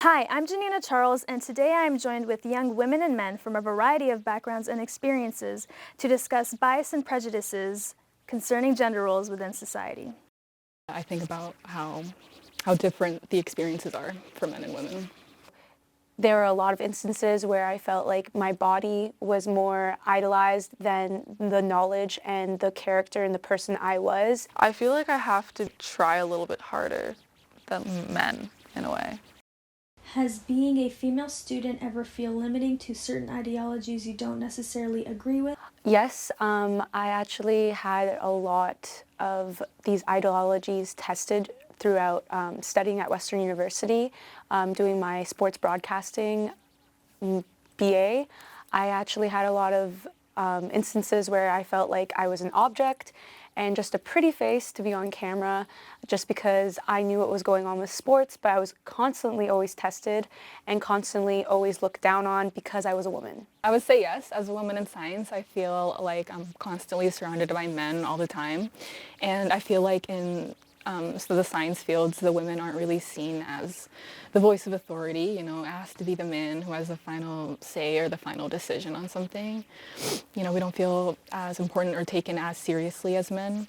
Hi, I'm Janina Charles, and today I am joined with young women and men from a variety of backgrounds and experiences to discuss bias and prejudices concerning gender roles within society. I think about how different the experiences are for men and women. There were a lot of instances where I felt like my body was more idolized than the knowledge and the character and the person I was. I feel like I have to try a little bit harder than men in a way. Has being a female student ever feel limiting to certain ideologies you don't necessarily agree with? Yes, I actually had a lot of these ideologies tested throughout studying at Western University, doing my sports broadcasting BA. I actually had a lot of instances where I felt like I was an object and just a pretty face to be on camera just because I knew what was going on with sports, but I was constantly always tested and constantly always looked down on because I was a woman. I would say yes. As a woman in science, I feel like I'm constantly surrounded by men all the time. And I feel like in the science fields, the women aren't really seen as the voice of authority. You know, it has to be the man who has the final say or the final decision on something. You know, we don't feel as important or taken as seriously as men.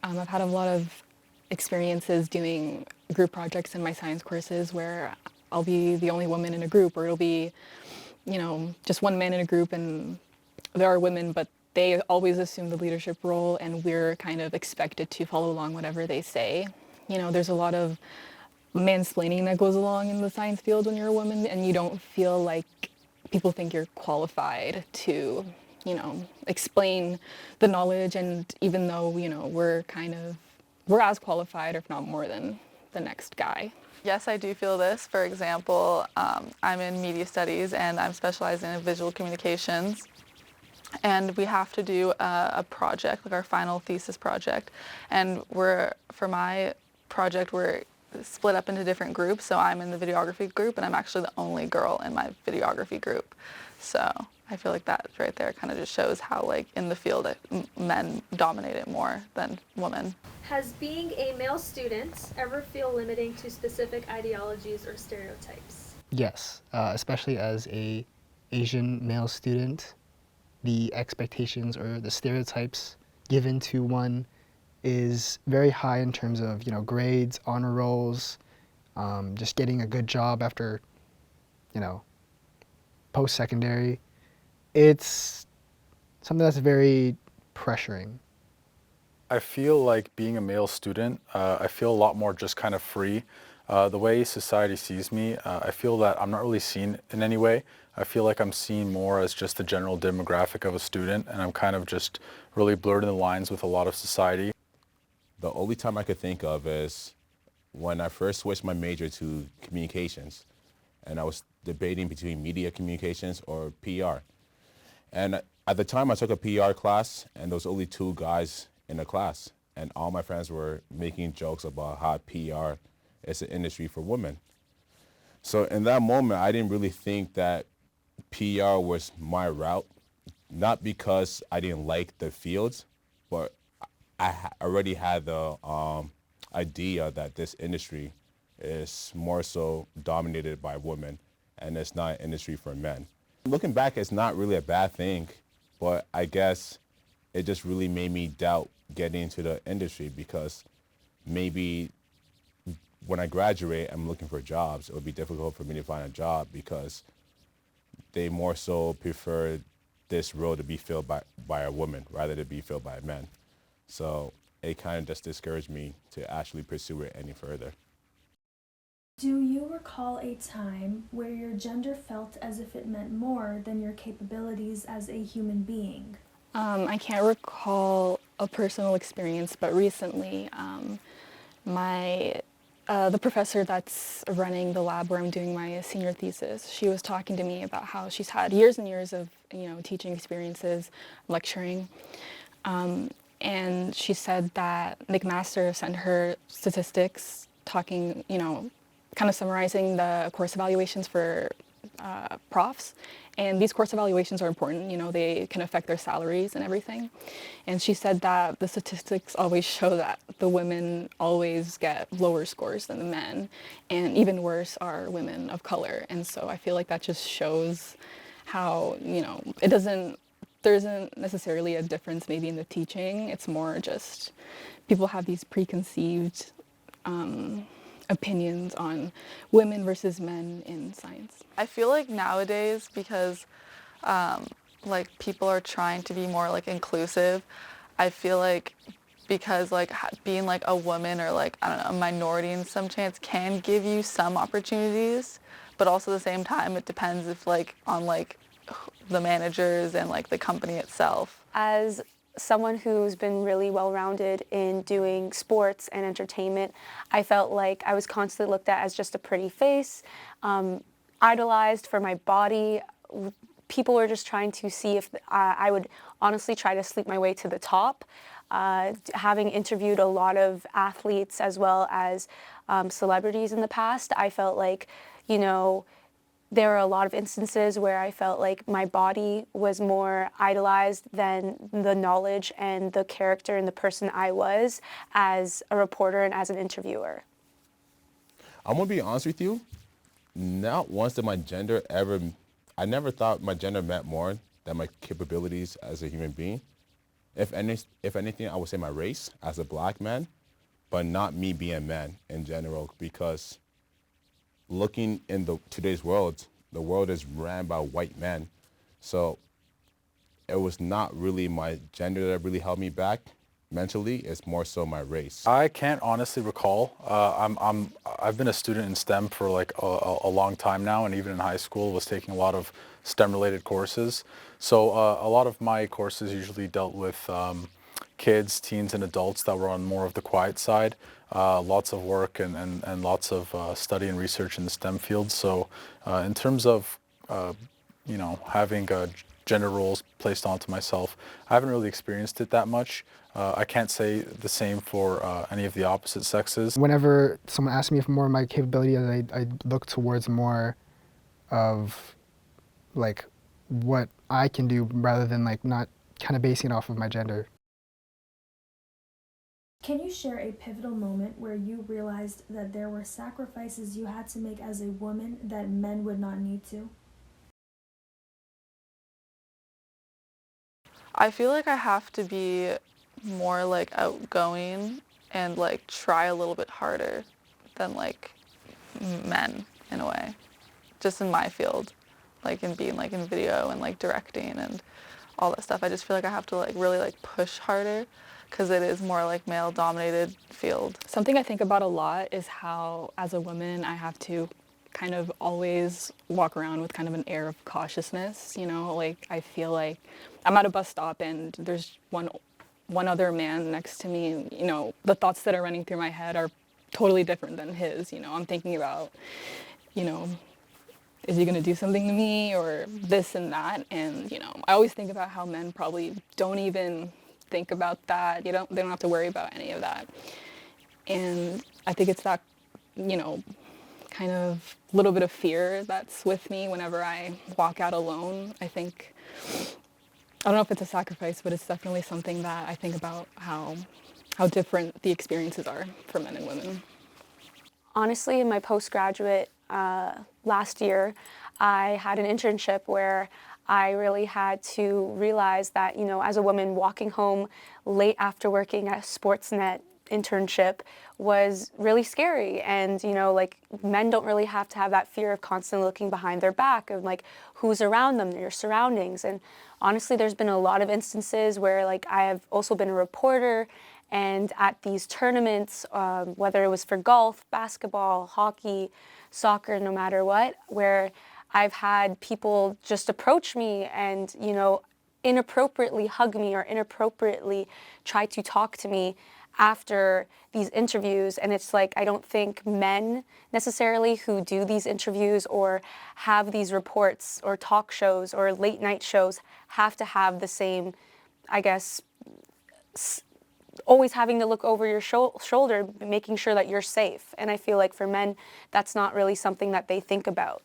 I've had a lot of experiences doing group projects in my science courses where I'll be the only woman in a group, or it'll be, you know, just one man in a group and there are women, but they always assume the leadership role and we're kind of expected to follow along whatever they say. You know, there's a lot of mansplaining that goes along in the science field when you're a woman, and you don't feel like people think you're qualified to, you know, explain the knowledge. And even though, you know, we're as qualified, if not more than the next guy. Yes, I do feel this. For example, I'm in media studies and I'm specializing in visual communications. And we have to do a project, like our final thesis project. And for my project, we're split up into different groups. So I'm in the videography group and I'm actually the only girl in my videography group. So I feel like that right there kind of just shows how, like, in the field, men dominate it more than women. Has being a male student ever feel limiting to specific ideologies or stereotypes? Yes, especially as a Asian male student, the expectations or the stereotypes given to one is very high in terms of, you know, grades, honor rolls, just getting a good job after, you know, post-secondary. It's something that's very pressuring. I feel like being a male student, I feel a lot more just kind of free. The way society sees me, I feel that I'm not really seen in any way. I feel like I'm seen more as just the general demographic of a student, and I'm kind of just really blurred in the lines with a lot of society. The only time I could think of is when I first switched my major to communications, and I was debating between media communications or PR. And at the time I took a PR class, and there was only 2 guys in the class, and all my friends were making jokes about how PR is an industry for women. So in that moment, I didn't really think that PR was my route, not because I didn't like the fields, but I already had the idea that this industry is more so dominated by women, and it's not an industry for men. Looking back, it's not really a bad thing, but I guess it just really made me doubt getting into the industry, because maybe when I graduate, I'm looking for jobs. It would be difficult for me to find a job because they more so prefer this role to be filled by a woman rather than be filled by men. So it kind of just discouraged me to actually pursue it any further. Do you recall a time where your gender felt as if it meant more than your capabilities as a human being? I can't recall a personal experience, but recently the professor that's running the lab where I'm doing my senior thesis, she was talking to me about how she's had years and years of, you know, teaching experiences, lecturing, and she said that McMaster sent her statistics talking, you know, kind of summarizing the course evaluations for profs, and these course evaluations are important. You know, they can affect their salaries and everything. And she said that the statistics always show that the women always get lower scores than the men, and even worse are women of color. And so I feel like that just shows how, you know, there isn't necessarily a difference maybe in the teaching. It's more just people have these preconceived opinions on women versus men in science. I feel like nowadays, because like people are trying to be more like inclusive, I feel like because like being like a woman or like, I don't know, a minority in some chance can give you some opportunities, but also at the same time it depends if like on like the managers and like the company itself. As someone who's been really well-rounded in doing sports and entertainment, I felt like I was constantly looked at as just a pretty face, idolized for my body. People were just trying to see if I would honestly try to sleep my way to the top. Having interviewed a lot of athletes as well as celebrities in the past, I felt like, you know, there were a lot of instances where I felt like my body was more idolized than the knowledge and the character and the person I was as a reporter and as an interviewer. I'm gonna be honest with you, not once did my gender ever, I never thought my gender meant more than my capabilities as a human being. If anything, I would say my race as a black man, but not me being a man in general, because looking in today's world, the world is ran by white men. So it was not really my gender that really held me back mentally. It's more so my race. I can't honestly recall. I've been a student in STEM for like a long time now, and even in high school was taking a lot of STEM-related courses. So a lot of my courses usually dealt with kids, teens, and adults that were on more of the quiet side. Lots of work and lots of study and research in the STEM field. So in terms of you know, having gender roles placed onto myself, I haven't really experienced it that much. I can't say the same for any of the opposite sexes. Whenever someone asks me for more of my capabilities, I look towards more of like what I can do rather than like not kind of basing it off of my gender. Can you share a pivotal moment where you realized that there were sacrifices you had to make as a woman that men would not need to? I feel like I have to be more like outgoing and like try a little bit harder than like men in a way, just in my field, like in being like in video and like directing and all that stuff. I just feel like I have to like really like push harder because it is more like male dominated field. Something I think about a lot is how as a woman I have to kind of always walk around with kind of an air of cautiousness, you know, like I feel like I'm at a bus stop and there's one other man next to me, and, you know, the thoughts that are running through my head are totally different than his. You know, I'm thinking about, you know, is he going to do something to me or this and that? And, you know, I always think about how men probably don't even think about that. They don't have to worry about any of that. And I think it's that, you know, kind of little bit of fear that's with me whenever I walk out alone. I think, I don't know if it's a sacrifice, but it's definitely something that I think about how different the experiences are for men and women. Honestly, in my postgraduate last year, I had an internship where I really had to realize that, you know, as a woman walking home late after working at Sportsnet internship was really scary. And, you know, like men don't really have to have that fear of constantly looking behind their back of like who's around them, your surroundings. And honestly, there's been a lot of instances where like I have also been a reporter and at these tournaments, whether it was for golf, basketball, hockey, soccer, no matter what, where I've had people just approach me and, you know, inappropriately hug me or inappropriately try to talk to me after these interviews. And it's like, I don't think men necessarily who do these interviews or have these reports or talk shows or late night shows have to have the same, I guess, always having to look over your shoulder, making sure that you're safe. And I feel like for men, that's not really something that they think about.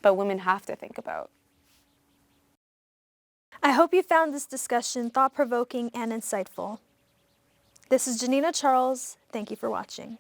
but women have to think about. I hope you found this discussion thought-provoking and insightful. This is Janina Charles. Thank you for watching.